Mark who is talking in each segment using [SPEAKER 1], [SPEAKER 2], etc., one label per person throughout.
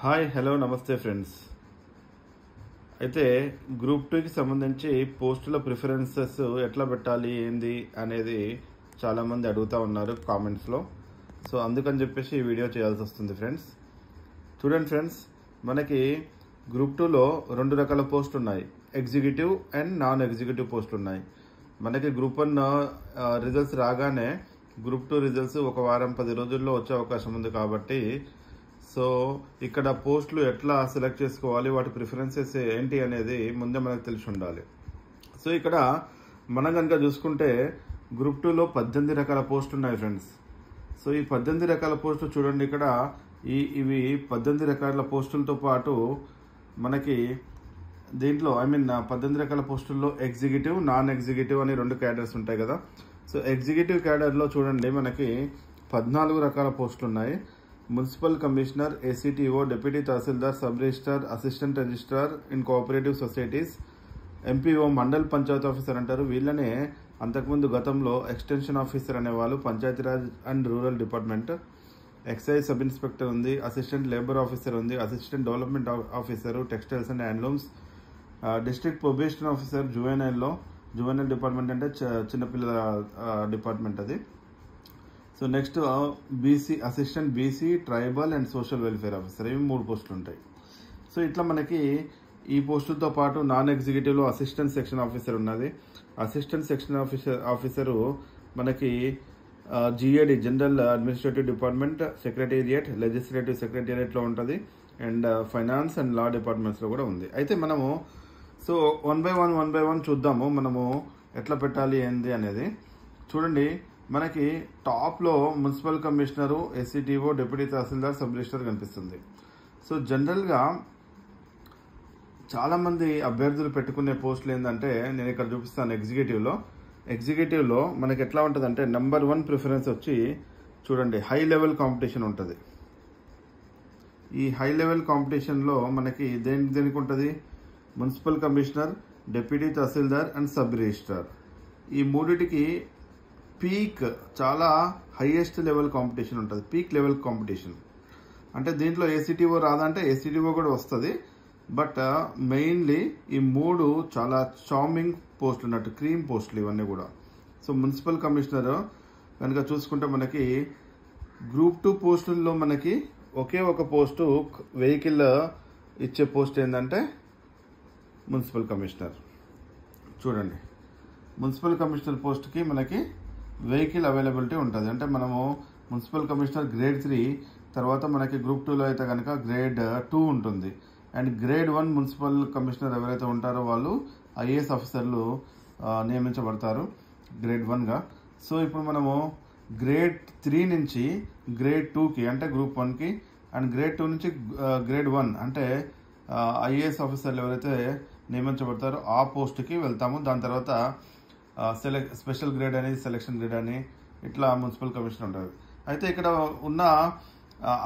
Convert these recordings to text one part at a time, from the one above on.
[SPEAKER 1] Hi hello నమస్తే friends. అయితే group 2కి సంబంధించి పోస్టుల ప్రిఫరెన్సెస్ ఎట్లా పెట్టాలి ఏంది అనేది చాలామంది అడుగుతూ ఉన్నారు కామెంట్స్లో. సో అందుకని చెప్పేసి ఈ వీడియో చేయాల్సి వస్తుంది ఫ్రెండ్స్. చూడండి ఫ్రెండ్స్, మనకి గ్రూప్ 2లో 2 రకాల పోస్టులు ఉన్నాయి, ఎగ్జిక్యూటివ్ అండ్ నాన్ ఎగ్జిక్యూటివ్ పోస్టులు ఉన్నాయి. మనకి గ్రూప్ 1 రిజల్ట్స్ రాగానే గ్రూప్ 2 రిజల్ట్స్ ఒక వారం 10 రోజుల్లో వచ్చే అవకాశం ఉంది. కాబట్టి సో ఇక్కడ పోస్టులు ఎట్లా సెలెక్ట్ చేసుకోవాలి, వాటి ప్రిఫరెన్సెస్ ఏంటి అనేది ముందే మనకు తెలిసి ఉండాలి. సో ఇక్కడ మనం కనుక చూసుకుంటే గ్రూప్ 2లో 18 రకాల పోస్టులు ఉన్నాయి ఫ్రెండ్స్. సో ఈ 18 రకాల పోస్టులు చూడండి, ఇక్కడ ఇవి 18 రకాల పోస్టులతో పాటు మనకి దీంట్లో 18 రకాల పోస్టుల్లో ఎగ్జిక్యూటివ్ నాన్ ఎగ్జిక్యూటివ్ అని 2 క్యాడర్స్ ఉంటాయి కదా. సో ఎగ్జిక్యూటివ్ క్యాడర్లో చూడండి మనకి 14 రకాల పోస్టులు ఉన్నాయి. Municipal commissioner, ACTO, deputy tahsildar, sub registrar, assistant registrar in cooperative societies, MPO, Mandal Panchayat officer అంటారు. వీళ్ళనే అంతకుముందు గతంలో ఎక్స్టెన్షన్ ఆఫీసర్ అనేవాళ్ళు, Panchayat Raj and rural department, excise sub inspector ఉంది, అసిస్టెంట్ లేబర్ ఆఫీసర్ ఉంది, assistant development officer textiles and handlooms, district probation officer juvenile department అంటే చిన్నపిల్లల department అది. So next BC assistant BC tribal and social welfare officer, ఇవి 3 పోస్టులు ఉంటాయి. So ఇట్లా మనకి ఈ పోస్టులతో పాటు నాన్ ఎగ్జిక్యూటివ్లో అసిస్టెంట్ సెక్షన్ ఆఫీసర్ ఉన్నది. అసిస్టెంట్ సెక్షన్ ఆఫీసరు మనకి GAD general administrative department, secretariat, legislative సెక్రటేరియట్లో ఉంటుంది, అండ్ ఫైనాన్స్ అండ్ లా డిపార్ట్మెంట్స్లో కూడా ఉంది. అయితే మనము సో వన్ బై వన్ చూద్దాము మనము ఎట్లా పెట్టాలి ఏంది అనేది. చూడండి, మనకి టాప్లో మున్సిపల్ కమిషనరు, ఎస్సీటీఓ, డిప్యూటీ తహసీల్దార్, సబ్ రిజిస్టర్ కనిపిస్తుంది. సో జనరల్గా చాలామంది అభ్యర్థులు పెట్టుకునే పోస్టులు ఏంటంటే నేను ఇక్కడ చూపిస్తాను. ఎగ్జిక్యూటివ్లో మనకి ఎట్లా ఉంటుందంటే నెంబర్ 1 ప్రిఫరెన్స్ వచ్చి చూడండి, హై లెవెల్ కాంపిటీషన్ ఉంటుంది. ఈ హై లెవెల్ కాంపిటీషన్లో మనకి దేనికి ఉంటుంది, municipal commissioner, deputy tahsildar and sub registrar, ఈ 3టికి పీక్ చాలా హైయెస్ట్ లెవెల్ కాంపిటీషన్ ఉంటుంది. పీక్ లెవెల్ కాంపిటీషన్ అంటే దీంట్లో ఏసీటీఓ రాదంటే ఏసీటీఓ కూడా వస్తుంది. బట్ మెయిన్లీ ఈ 3 చాలా చార్మింగ్ పోస్టులు ఉన్నట్టు, క్రీమ్ పోస్టులు ఇవన్నీ కూడా. సో మున్సిపల్ కమిషనర్ కనుక చూసుకుంటే మనకి గ్రూప్ 2 పోస్టుల్లో మనకి ఒకే ఒక పోస్టు వెహికల్ ఇచ్చే పోస్ట్ ఏంటంటే మున్సిపల్ కమిషనర్. చూడండి, మున్సిపల్ కమిషనర్ పోస్ట్కి మనకి వెహికల్ అవైలబిలిటీ ఉంటుంది. అంటే మనము మున్సిపల్ కమిషనర్ గ్రేడ్ 3 తర్వాత మనకి గ్రూప్ 2లో అయితే కనుక గ్రేడ్ 2 ఉంటుంది. అండ్ గ్రేడ్ 1 మున్సిపల్ కమిషనర్ ఎవరైతే ఉంటారో వాళ్ళు ఐఏఎస్ ఆఫీసర్లు నియమించబడతారు గ్రేడ్ 1గా. సో ఇప్పుడు మనము గ్రేడ్ 3 నుంచి గ్రేడ్ 2కి అంటే గ్రూప్ 1కి, అండ్ గ్రేడ్ 2 నుంచి గ్రేడ్ 1 అంటే ఐఏఎస్ ఆఫీసర్లు ఎవరైతే నియమించబడతారో ఆ పోస్ట్కి వెళ్తాము. దాని తర్వాత స్పెషల్ గ్రేడ్ అని, సెలక్షన్ గ్రేడ్ అని, ఇట్లా మున్సిపల్ కమిషనర్ ఉంటుంది. అయితే ఇక్కడ ఉన్న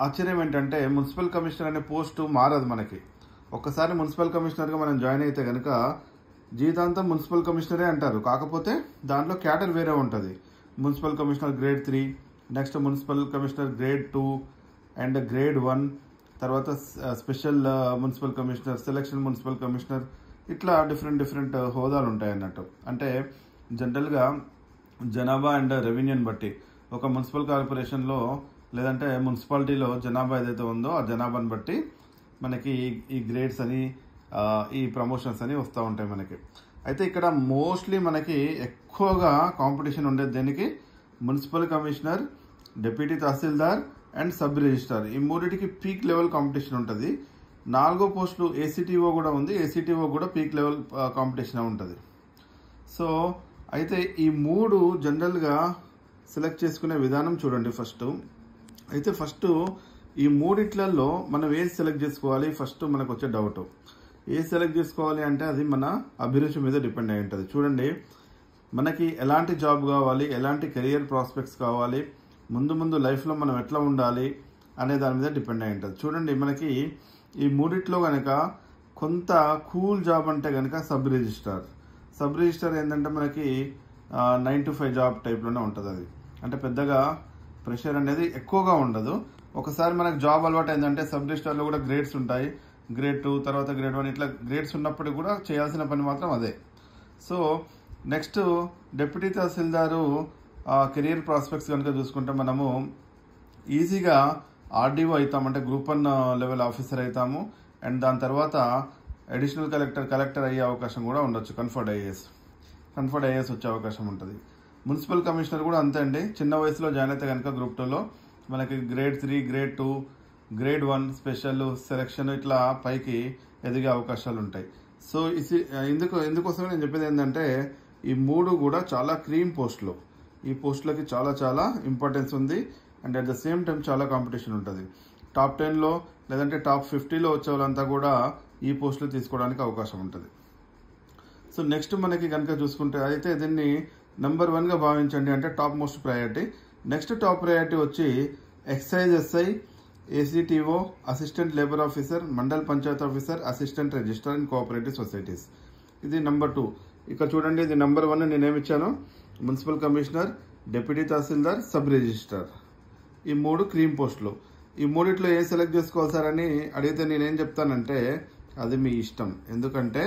[SPEAKER 1] ఆశ్చర్యం ఏంటంటే మున్సిపల్ కమిషనర్ అనే పోస్టు మారదు మనకి. ఒక్కసారి మున్సిపల్ కమిషనర్గా మనం జాయిన్ అయితే కనుక జీవితాంతం మున్సిపల్ కమిషనరే అంటారు. కాకపోతే దాంట్లో క్యాటర్ వేరే ఉంటుంది. Municipal commissioner grade 3, next municipal commissioner grade 2 and grade 1, తర్వాత special municipal commissioner, selection municipal commissioner, ఇట్లా డిఫరెంట్ హోదాలు ఉంటాయి అన్నట్టు. అంటే జనరల్గా జనాభా అండ్ రెవెన్యూని బట్టి ఒక మున్సిపల్ కార్పొరేషన్లో లేదంటే మున్సిపాలిటీలో జనాభా ఏదైతే ఉందో ఆ జనాభాని బట్టి మనకి ఈ గ్రేడ్స్ అని ఈ ప్రమోషన్స్ అని వస్తూ ఉంటాయి మనకి. అయితే ఇక్కడ మోస్ట్లీ మనకి ఎక్కువగా కాంపిటీషన్ ఉండేది దేనికి, municipal commissioner, deputy tahsildar and sub registrar, ఈ 3టికి పీక్ లెవెల్ కాంపిటీషన్ ఉంటుంది. 4వ పోస్టులు ఏసీటీఓ కూడా ఉంది. ఏసీటీఓ కూడా పీక్ లెవెల్ కాంపిటీషన్ ఉంటుంది. సో అయితే ఈ 3 జనరల్గా సెలెక్ట్ చేసుకునే విధానం చూడండి. ఫస్ట్ ఈ 3 మనం ఏది సెలెక్ట్ చేసుకోవాలి, ఫస్ట్ మనకు వచ్చే డౌట్ ఏది సెలెక్ట్ చేసుకోవాలి అంటే అది మన అభిరుచి మీద డిపెండ్ అయి ఉంటుంది. చూడండి, మనకి ఎలాంటి జాబ్ కావాలి, ఎలాంటి కెరియర్ ప్రాస్పెక్ట్స్ కావాలి, ముందు లైఫ్లో మనం ఎట్లా ఉండాలి అనే దాని మీద డిపెండ్ అయి ఉంటుంది. చూడండి, మనకి ఈ 3 కనుక కొంత కూల్ జాబ్ అంటే కనుక సబ్ రిజిస్ట్రార్ ఏంటంటే మనకి 9 to 5 జాబ్ టైప్లోనే ఉంటుంది. అది అంటే పెద్దగా ప్రెషర్ అనేది ఎక్కువగా ఉండదు. ఒకసారి మనకు జాబ్ అలవాటు అయిందంటే సబ్ రిజిస్టర్లో కూడా గ్రేడ్స్ ఉంటాయి, గ్రేడ్ 2 తర్వాత గ్రేడ్ 1 ఇట్లా గ్రేడ్స్ ఉన్నప్పటికీ కూడా చేయాల్సిన పని మాత్రం అదే. So next deputy tahsildar career prospects కనుక చూసుకుంటే మనము ఈజీగా ఆర్డీఓ అవుతాం, అంటే గ్రూప్ 1 లెవెల్ ఆఫీసర్ అవుతాము. అండ్ దాని తర్వాత అడిషనల్ కలెక్టర్ అయ్యే అవకాశం కూడా ఉండొచ్చు. కన్ఫర్డ్ ఐఏఎస్ వచ్చే అవకాశం ఉంటుంది. మున్సిపల్ కమిషనర్ కూడా అంతే అండి. చిన్న వయసులో జాయిన్ అయితే కనుక గ్రూప్ 2లో మనకి grade 3, grade 2, grade 1 special selection ఇట్లా పైకి ఎదిగే అవకాశాలు ఉంటాయి. సో ఇందుకోసమే నేను చెప్పేది ఏంటంటే ఈ 3 కూడా చాలా క్రీమ్ పోస్టులు. ఈ పోస్టులకి చాలా చాలా ఇంపార్టెన్స్ ఉంది. And at the same time చాలా కాంపిటీషన్ ఉంటుంది. టాప్ 10లో లేదంటే టాప్ 50లో వచ్చే వాళ్ళంతా కూడా ఈ పోస్టులు తీసుకోవడానికి అవకాశం ఉంటుంది. సో నెక్స్ట్ మనకి కనుక చూసుకుంటే అయితే దీన్ని నెంబర్ 1గా భావించండి, అంటే top most priority. Next top priority వచ్చి excise SI, ACTO, assistant labour officer, mandal Panchayat officer, assistant register in cooperative societies. ఇది నెంబర్ 2. ఇక్కడ చూడండి, ఇది నెంబర్ 1 నేనేమిచ్చాను, మున్సిపల్ కమిషనర్, డిప్యూటీ తహసీల్దార్, సబ్ రిజిస్టర్. ఈ 3 క్రీమ్ పోస్టులు. ఈ 3లో ఏం సెలెక్ట్ చేసుకోవాలి సార్ అని అడిగితే నేనేం చెప్తానంటే అది మీ ఇష్టం, ఎందుకంటే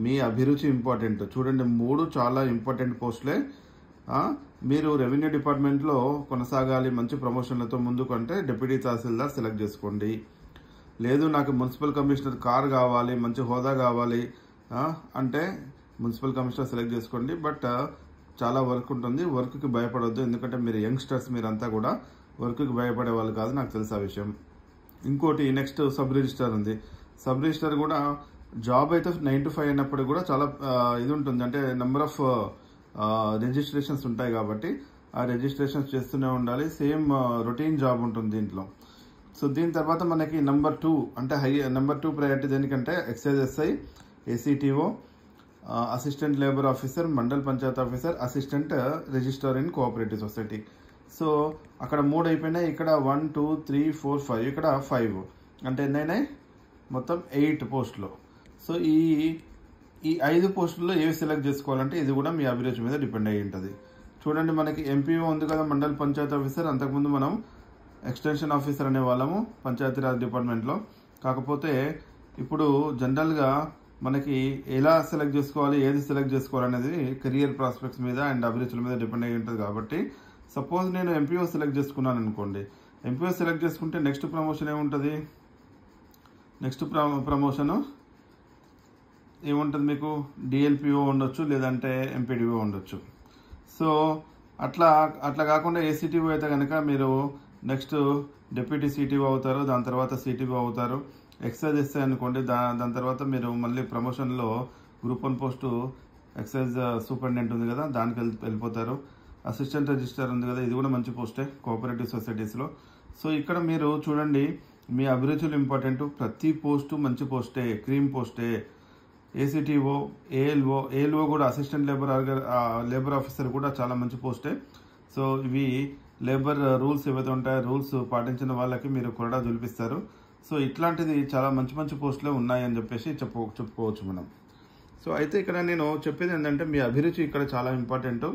[SPEAKER 1] మీ అభిరుచి ఇంపార్టెంట్. చూడండి 3 చాలా ఇంపార్టెంట్ పోస్టులే. మీరు రెవెన్యూ డిపార్ట్మెంట్లో కొనసాగాలి, మంచి ప్రమోషన్లతో ముందుకు అంటే డిప్యూటీ తహసీల్దార్ సెలెక్ట్ చేసుకోండి. లేదు నాకు మున్సిపల్ కమిషనర్ కార్ కావాలి, మంచి హోదా కావాలి అంటే మున్సిపల్ కమిషనర్ సెలెక్ట్ చేసుకోండి. బట్ చాలా వర్క్ ఉంటుంది, వర్క్కి భయపడవద్దు, ఎందుకంటే మీరు యంగ్స్టర్స్, మీరంతా కూడా వర్క్కి భయపడే వాళ్ళు కాదు, నాకు తెలుసు ఆ విషయం. ఇంకోటి నెక్స్ట్ సబ్ రిజిస్టర్ ఉంది. సబ్ రిజిస్టర్ కూడా జాబ్ అయితే 9 to 5 అయినప్పుడు కూడా చాలా ఇది ఉంటుంది, అంటే నెంబర్ ఆఫ్ రిజిస్ట్రేషన్స్ ఉంటాయి కాబట్టి ఆ రిజిస్ట్రేషన్స్ చేస్తూనే ఉండాలి. సేమ్ రొటీన్ జాబ్ ఉంటుంది దీంట్లో. సో దీని తర్వాత మనకి నెంబర్ 2 అంటే నెంబర్ 2 ప్రయారిటీ దేనికంటే excise SI, ACTO, assistant labour officer, mandal Panchayat officer, assistant register in cooperative society. So అక్కడ 3 అయిపోయినాయి. ఇక్కడ 1, 2, 3, 4, 5, ఇక్కడ 5 అంటే ఎన్నైనాయి మొత్తం 8 పోస్టులు. సో ఈ 5 పోస్టుల్లో ఏవి సెలెక్ట్ చేసుకోవాలంటే ఇది కూడా మీ అభిరుచి మీద డిపెండ్ అయ్యి ఉంటుంది. చూడండి మనకి ఎంపీఓ ఉంది కదా, మండల్ పంచాయత్ ఆఫీసర్. అంతకుముందు మనం ఎక్స్టెన్షన్ ఆఫీసర్ అనే వాళ్ళము పంచాయతీరాజ్ డిపార్ట్మెంట్లో. కాకపోతే ఇప్పుడు జనరల్గా మనకి ఎలా సెలెక్ట్ చేసుకోవాలి, ఏది సెలెక్ట్ చేసుకోవాలనేది కెరియర్ ప్రాస్పెక్ట్స్ మీద అండ్ అభిరుచుల మీద డిపెండ్ అయ్యి ఉంటుంది. కాబట్టి సపోజ్ నేను ఎంపీఓ సెలెక్ట్ చేసుకున్నాను అనుకోండి. ఎంపీఓ సెలెక్ట్ చేసుకుంటే నెక్స్ట్ ప్రమోషన్ ఏముంటుంది, నెక్స్ట్ ప్రమోషన్ ఏముంటుంది మీకు, డిఎల్పిఓ ఉండొచ్చు, లేదంటే ఎంపీడీఓ ఉండొచ్చు. సో అట్లా కాకుండా ఏసీటీఓ అయితే కనుక మీరు నెక్స్ట్ డిప్యూటీ సిటీఓ అవుతారు, దాని తర్వాత సిటీఓ అవుతారు. ఎక్సైజ్ ఎస్ఐ అనుకోండి, దాని తర్వాత మీరు మళ్ళీ ప్రమోషన్లో గ్రూప్ 1 పోస్టు ఎక్సైజ్ సూపరింటెండెంట్ ఉంది కదా, దానికి వెళ్ళిపోతారు. అసిస్టెంట్ రిజిస్టర్ ఉంది కదా, ఇది కూడా మంచి పోస్టే కోఆపరేటివ్ సొసైటీస్లో. సో ఇక్కడ మీరు చూడండి మీ అభిరుచులు ఇంపార్టెంట్. ప్రతి పోస్టు మంచి పోస్టే, క్రీమ్ పోస్టే. ఏసీటీఓ, ఏఎల్ఓ కూడా అసిస్టెంట్ లేబర్ ఆఫీసర్ కూడా చాలా మంచి పోస్టే. సో ఇవి లేబర్ రూల్స్ ఏవైతే ఉంటాయో రూల్స్ పాటించిన వాళ్ళకి మీరు కొరడా జులిపిస్తారు. సో ఇట్లాంటిది చాలా మంచి మంచి పోస్టులే ఉన్నాయని చెప్పేసి చెప్పుకోవచ్చు మనం. సో అయితే ఇక్కడ నేను చెప్పేది ఏంటంటే మీ అభిరుచి ఇక్కడ చాలా ఇంపార్టెంట్.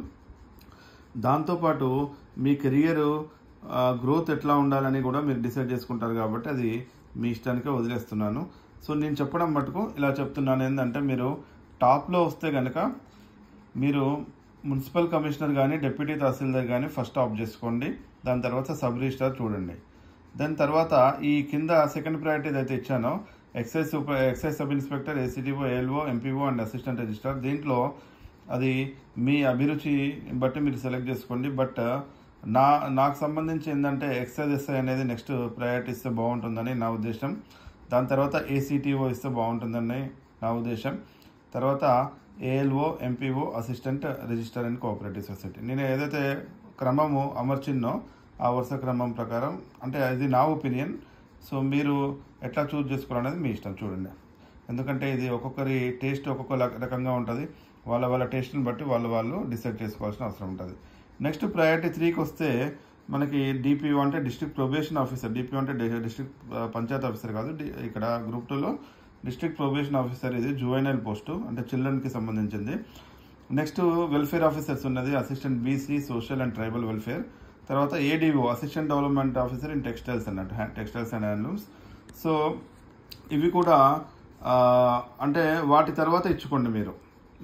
[SPEAKER 1] దాంతోపాటు మీ కెరియర్ గ్రోత్ ఎట్లా ఉండాలని కూడా మీరు డిసైడ్ చేసుకుంటారు కాబట్టి అది మీ ఇష్టానికే వదిలేస్తున్నాను. సో నేను చెప్పడం మటుకు ఇలా చెప్తున్నాను ఏంటంటే మీరు టాప్లో వస్తే కనుక మీరు మున్సిపల్ కమిషనర్ కానీ డిప్యూటీ తహసీల్దార్ కానీ ఫస్ట్ ఆప్ట్ చేసుకోండి. దాని తర్వాత సబ్ రిజిస్ట్రార్ చూడండి. దాని తర్వాత ఈ కింద సెకండ్ ప్రయారిటీ అయితే ఇచ్చానో excise sub inspector, ACTO, ALO, MPO and assistant registrar, దీంట్లో అది మీ అభిరుచి బట్టి మీరు సెలెక్ట్ చేసుకోండి. బట్ నాకు సంబంధించి ఏంటంటే ఎక్సైజ్ ఎస్ఐ అనేది నెక్స్ట్ ప్రయారిటీ ఇస్తే బాగుంటుందని నా ఉద్దేశం. దాని తర్వాత ఏసీటీఓ ఇస్తే బాగుంటుందని నా ఉద్దేశం. తర్వాత ALO, MPO, assistant register in cooperative society. నేను ఏదైతే క్రమము అమర్చిన్నో ఆ వరుస క్రమం ప్రకారం, అంటే అది నా ఒపీనియన్. సో మీరు ఎట్లా చూజ్ చేసుకోవాలనేది మీ ఇష్టం చూడండి. ఎందుకంటే ఇది ఒక్కొక్కరి టేస్ట్ ఒక్కొక్క రకంగా ఉంటుంది. వాళ్ళ టేస్ట్ని బట్టి వాళ్ళు డిసైడ్ చేసుకోవాల్సిన అవసరం ఉంటుంది. నెక్స్ట్ ప్రయారిటీ 3కి వస్తే మనకి డిపిఓ అంటే డిస్ట్రిక్ట్ ప్రొబేషన్ ఆఫీసర్. డిపిఓ అంటే డిస్ట్రిక్ట్ పంచాయత్ ఆఫీసర్ కాదు. ఇక్కడ గ్రూప్ 2లో డిస్ట్రిక్ట్ ప్రొబేషన్ ఆఫీసర్, ఇది జువైనల్ పోస్టు, అంటే చిల్డ్రన్కి సంబంధించింది. నెక్స్ట్ వెల్ఫేర్ ఆఫీసర్స్ ఉన్నది, assistant BC, social and tribal welfare. తర్వాత ADO assistant development officer in textiles అన్నట్టు, టెక్స్టైల్స్ అండ్ హ్యాండ్లూమ్స్. సో ఇవి కూడా అంటే వాటి తర్వాత ఇచ్చుకోండి మీరు.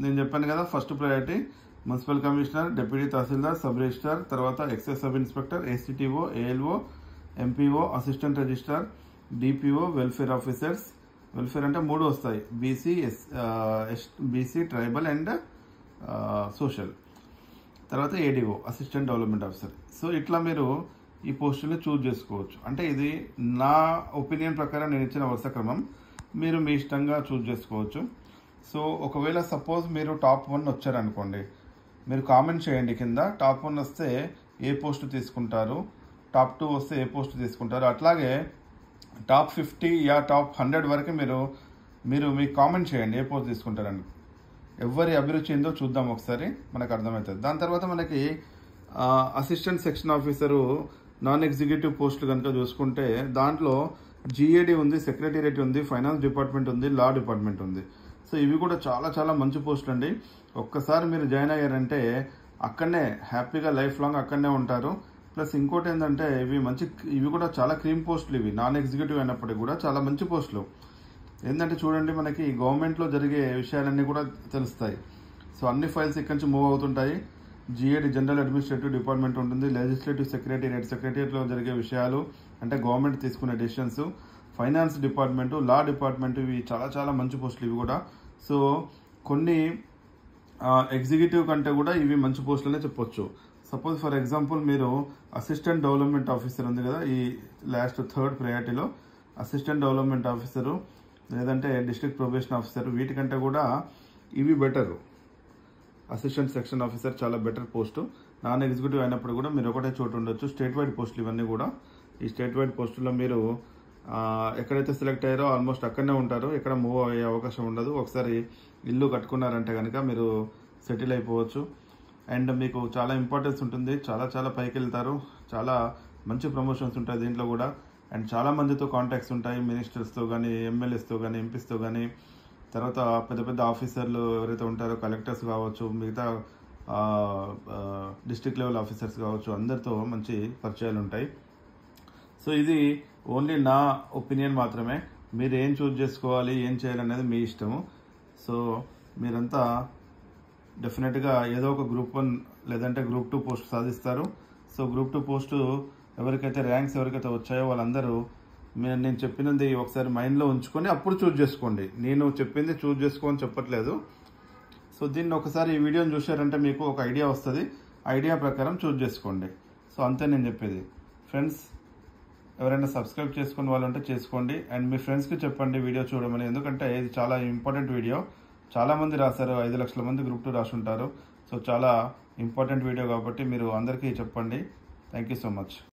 [SPEAKER 1] నేను చెప్పాను కదా, first priority municipal commissioner, deputy తహసీల్దార్, సబ్ రిజిస్ట్రార్, తర్వాత excise sub inspector, ACTO, ALO, MPO, assistant registrar, DPO, welfare officers. Welfare అంటే 3 వస్తాయి, BC, ట్రైబల్ అండ్ సోషల్. తర్వాత ADO assistant development officer. So ఇట్లా మీరు ఈ పోస్టుల్ని చూజ్ చేసుకోవచ్చు. అంటే ఇది నా ఒపీనియన్ ప్రకారం నేను ఇచ్చిన వరుస క్రమం, మీరు మీ ఇష్టంగా చూజ్ చేసుకోవచ్చు. సో ఒకవేళ సపోజ్ మీరు టాప్ 1 వచ్చారనుకోండి, మీరు కామెంట్ చేయండి కింద, టాప్ 1 వస్తే ఏ పోస్ట్ తీసుకుంటారు, టాప్ 2 వస్తే ఏ పోస్ట్ తీసుకుంటారు. అట్లాగే టాప్ 50 యా టాప్ 100 వరకు మీరు మీకు కామెంట్ చేయండి ఏ పోస్ట్ తీసుకుంటారని. ఎవరి అభిరుచి ఏందో చూద్దాం ఒకసారి, మనకు అర్థమవుతుంది. దాని తర్వాత మనకి assistant section officer non executive పోస్టులు కనుక చూసుకుంటే దాంట్లో GAD ఉంది, సెక్రటేరియట్ ఉంది, ఫైనాన్స్ డిపార్ట్మెంట్ ఉంది, లా డిపార్ట్మెంట్ ఉంది. సో ఇవి కూడా చాలా చాలా మంచి పోస్టులు అండి. ఒక్కసారి మీరు జాయిన్ అయ్యారంటే అక్కడనే హ్యాపీగా లైఫ్ లాంగ్ అక్కడనే ఉంటారు. ప్లస్ ఇంకోటి ఏంటంటే ఇవి కూడా చాలా క్రీమ్ పోస్టులు. ఇవి నాన్ ఎగ్జిక్యూటివ్ అయినప్పటికీ కూడా చాలా మంచి పోస్టులు. ఏంటంటే చూడండి, మనకి గవర్నమెంట్లో జరిగే విషయాలన్నీ కూడా తెలుస్తాయి. సో అన్ని ఫైల్స్ ఇక్కడి నుంచి మూవ్ అవుతుంటాయి. GAD జనరల్ అడ్మినిస్ట్రేటివ్ డిపార్ట్మెంట్ ఉంటుంది, లెజిస్లేటివ్ సెక్రటేరియట్లో జరిగే విషయాలు అంటే గవర్నమెంట్ తీసుకునే decisions, finance department, law department, ఇవి చాలా చాలా మంచి పోస్టులు ఇవి కూడా. సో కొన్ని ఎగ్జిక్యూటివ్ కంటే కూడా ఇవి మంచి పోస్టులనే చెప్పొచ్చు. సపోజ్ ఫర్ ఎగ్జాంపుల్ మీరు అసిస్టెంట్ డెవలప్మెంట్ ఆఫీసర్ ఉంది కదా, ఈ లాస్ట్ 3rd ప్రయారిటీలో అసిస్టెంట్ డెవలప్మెంట్ ఆఫీసరు లేదంటే డిస్ట్రిక్ట్ ప్రొబేషన్ ఆఫీసర్, వీటికంటే కూడా ఇవి బెటరు. అసిస్టెంట్ సెక్షన్ ఆఫీసర్ చాలా బెటర్ పోస్టు. నాన్ ఎగ్జిక్యూటివ్ అయినప్పుడు కూడా మీరు ఒకటే చోటు ఉండొచ్చు. స్టేట్ వైడ్ పోస్టులు ఇవన్నీ కూడా. ఈ స్టేట్ వైడ్ పోస్టుల్లో మీరు ఎక్కడైతే సెలెక్ట్ అయ్యారో ఆల్మోస్ట్ అక్కడనే ఉంటారు, ఎక్కడ మూవ్ అయ్యే అవకాశం ఉండదు. ఒకసారి ఇల్లు కట్టుకున్నారంటే కనుక మీరు సెటిల్ అయిపోవచ్చు. అండ్ మీకు చాలా ఇంపార్టెన్స్ ఉంటుంది, చాలా చాలా పైకి వెళ్తారు, చాలా మంచి ప్రమోషన్స్ ఉంటాయి దీంట్లో కూడా. అండ్ చాలా మందితో కాంటాక్ట్స్ ఉంటాయి, మినిస్టర్స్తో కానీ, MLAస్తో కానీ, MPస్తో కానీ, తర్వాత పెద్ద పెద్ద ఆఫీసర్లు ఎవరైతే ఉంటారో కలెక్టర్స్ కావచ్చు, మిగతా డిస్ట్రిక్ట్ లెవెల్ ఆఫీసర్స్ కావచ్చు, అందరితో మంచి పరిచయాలు ఉంటాయి. సో ఇది ఓన్లీ నా ఒపీనియన్ మాత్రమే. మీరు ఏం చూజ్ చేసుకోవాలి, ఏం చేయాలనేది మీ ఇష్టము. సో మీరంతా డెఫినెట్గా ఏదో ఒక గ్రూప్ 1 లేదంటే గ్రూప్ 2 పోస్ట్ సాధిస్తారు. సో గ్రూప్ 2 పోస్టు ఎవరికైతే ర్యాంక్స్ ఎవరికైతే వచ్చాయో వాళ్ళందరూ నేను చెప్పినది ఒకసారి మైండ్లో ఉంచుకొని అప్పుడు చూజ్ చేసుకోండి. నేను చెప్పింది చూజ్ చేసుకోని చెప్పట్లేదు. సో దీన్ని ఒకసారి ఈ వీడియోని చూశారంటే మీకు ఒక ఐడియా వస్తుంది. ఐడియా ప్రకారం చూజ్ చేసుకోండి. సో అంతే నేను చెప్పేది. ఫ్రెండ్స్, ఎవరైనా సబ్స్క్రైబ్ చేసుకునే వాళ్ళు ఉంటే చేసుకోండి. అండ్ మీ ఫ్రెండ్స్కి చెప్పండి వీడియో చూడమని. ఎందుకంటే ఇది చాలా ఇంపార్టెంట్ వీడియో. చాలామంది రాశారు, 5 లక్షల మంది గ్రూప్ 2 రాసి ఉంటారు. సో చాలా ఇంపార్టెంట్ వీడియో కాబట్టి మీరు అందరికీ చెప్పండి. Thank you so much.